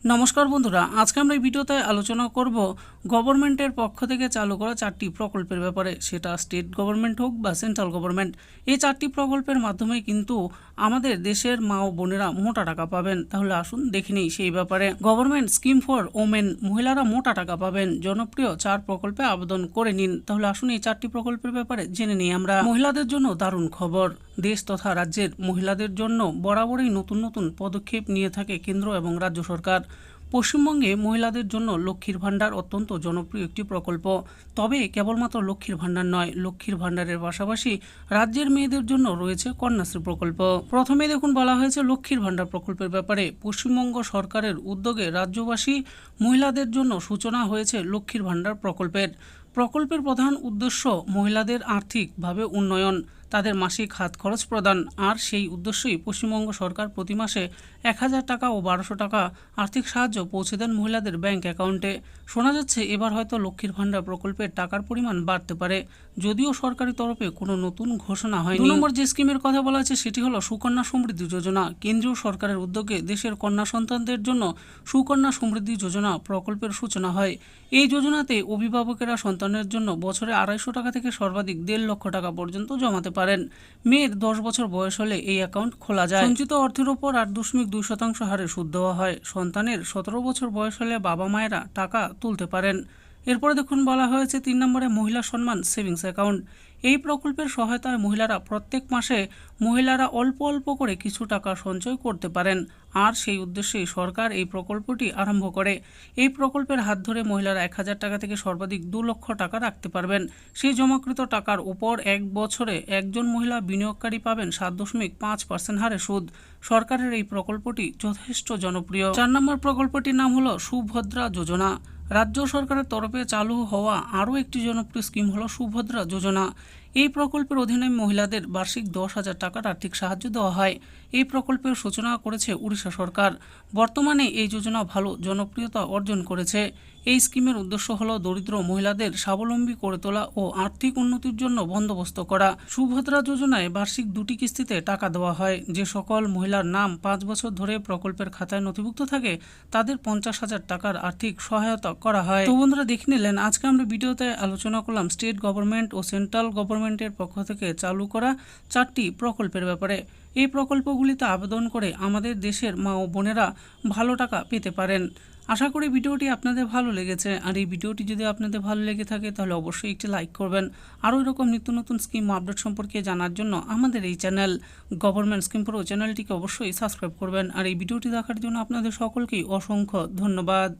নমস্কার বন্ধুরা, আজকে আমরা এই ভিডিওতে আলোচনা করব গভর্নমেন্টের পক্ষ থেকে চালু করা 4টি প্রকল্পের ব্যাপারে। সেটা স্টেট গভর্নমেন্ট হোক বা সেন্ট্রাল গভর্নমেন্ট, এই 4টি প্রকল্পের মাধ্যমে কিন্তু আমাদের দেশের মা ও বোনেরা মোটা টাকা পাবেন। তাহলে আসুন দেখে নিই সেই ব্যাপারে। গভর্নমেন্ট স্কিম ফর ওমেন, মহিলারা মোটা টাকা পাবেন। জনপ্রিয় 4 প্রকল্পে আবেদন করে নিন। তাহলে আসুন এই 4টি প্রকল্পের ব্যাপারে জেনে নিই আমরা। মহিলাদের জন্য দারুণ খবর। দেশ তথা রাজ্যের মহিলাদের জন্য বরাবরই নতুন নতুন পদক্ষেপ নিয়ে থাকে কেন্দ্র এবং রাজ্য সরকার। পশ্চিমবঙ্গে মহিলাদের জন্য লক্ষ্মীর ভাণ্ডার অত্যন্ত জনপ্রিয় একটি প্রকল্প। তবে কেবলমাত্র লক্ষ্মীর ভাণ্ডার নয়, লক্ষ্মীর ভাণ্ডারের পাশাপাশি রাজ্যের মেয়েদের জন্য রয়েছে কন্যাশ্রী প্রকল্প। প্রথমে দেখুন বলা হয়েছে লক্ষ্মীর ভাণ্ডার প্রকল্পের ব্যাপারে। পশ্চিমবঙ্গ সরকারের উদ্যোগে রাজ্যবাসী মহিলাদের জন্য সূচনা হয়েছে লক্ষ্মীর ভাণ্ডার প্রকল্পের প্রধান উদ্দেশ্য মহিলাদের আর্থিকভাবে উন্নয়ন, তাদের মাসিক হাত খরচ প্রদান। আর সেই উদ্দেশ্যেই পশ্চিমবঙ্গ সরকার প্রতি মাসে 1000 টাকা ও 1200 টাকা আর্থিক সাহায্য পৌঁছে দেন মহিলাদের ব্যাংক অ্যাকাউন্টে। শোনা যাচ্ছে এবার হয়তো লক্ষ্মীর ভাণ্ডার প্রকল্পের টাকার পরিমাণ বাড়তে পারে, যদিও সরকারি তরফে কোনো নতুন ঘোষণা হয়নি। 2 নম্বর যে স্কিমের কথা বলা আছে সেটি হলো সুকন্যা সমৃদ্ধি যোজনা। কেন্দ্রীয় সরকারের উদ্যোগে দেশের কন্যা সন্তানদের জন্য সুকন্যা সমৃদ্ধি যোজনা প্রকল্পের সূচনা হয়। এই যোজনাতে অভিভাবকেরা সন্তানের জন্য বছরে 250 টাকা থেকে সর্বাধিক 1.5 লক্ষ টাকা পর্যন্ত জমাতে পারেন। মেয়ের 10 বছর বয়স হলে এই অ্যাকাউন্ট খোলা যায়। সঞ্চিত অর্থের ওপর 8.2% হারে সুদ দেওয়া হয়। সন্তানের 17 বছর বয়স হলে বাবা মায়েরা টাকা তুলতে পারেন। এরপরে দেখুন বলা হয়েছে 3 নম্বরে মহিলা সম্মান সেভিংস অ্যাকাউন্ট। এই প্রকল্পের সহায়তায় মহিলারা প্রত্যেক মাসে অল্প অল্প করে কিছু টাকা সঞ্চয় করতে পারেন। আর সেই উদ্দেশ্যেই সরকার এই প্রকল্পটি আরম্ভ করে। এই প্রকল্পের হাত ধরে মহিলারা 1000 টাকা থেকে সর্বাধিক 2 লক্ষ টাকা রাখতে পারবেন। সেই জমাকৃত টাকার উপর 1 বছরে একজন মহিলা বিনিয়োগকারী পাবেন 7.5% হারে সুদ। সরকারের এই প্রকল্পটি যথেষ্ট জনপ্রিয়। 4 নম্বর প্রকল্পটির নাম হলো সুভদ্রা যোজনা। রাজ্য সরকারের তরফে চালু হওয়া আরও একটি জনপ্রিয় স্কিম হলো সুভদ্রা যোজনা। এই প্রকল্পের অধীনে মহিলাদের বার্ষিক 10,000 টাকার আর্থিক সাহায্য দেওয়া হয়। এই প্রকল্পের সূচনা করেছে উড়িষ্যা সরকার। বর্তমানে এই যোজনা ভালো জনপ্রিয়তা অর্জন করেছে। এই স্কিমের উদ্দেশ্য হলো দরিদ্র মহিলাদের স্বাবলম্বী করে তোলা ও আর্থিক উন্নতির জন্য বন্দোবস্ত করা। সুভদ্রা যোজনায় বার্ষিক 2টি কিস্তিতে টাকা দেওয়া হয়। যে সকল মহিলার নাম 5 বছর ধরে প্রকল্পের খাতায় নথিভুক্ত থাকে তাদের 50,000 টাকার আর্থিক সহায়তা করা হয়। তো বন্ধুরা দেখে নিলেন, আজকে আমরা ভিডিওতে আলোচনা করলাম স্টেট গভর্নমেন্ট ও সেন্ট্রাল গভর্নমেন্টের পক্ষ থেকে চালু করা 4টি প্রকল্পের ব্যাপারে। এই প্রকল্পগুলিতে আবেদন করে আমাদের দেশের মা ও বোনেরা ভালো টাকা পেতে পারেন। আশা করি ভিডিওটি আপনাদের ভালো লেগেছে। আর এই ভিডিওটি যদি আপনাদের ভালো লেগে থাকে তাহলে অবশ্যই একটি লাইক করবেন। আরও এরকম নিত্য নতুন স্কিম আপডেট সম্পর্কে জানার জন্য আমাদের এই চ্যানেল গভর্নমেন্ট স্কিম প্রো চ্যানেলটিকে অবশ্যই সাবস্ক্রাইব করবেন। আর এই ভিডিওটি দেখার জন্য আপনাদের সকলকেই অসংখ্য ধন্যবাদ।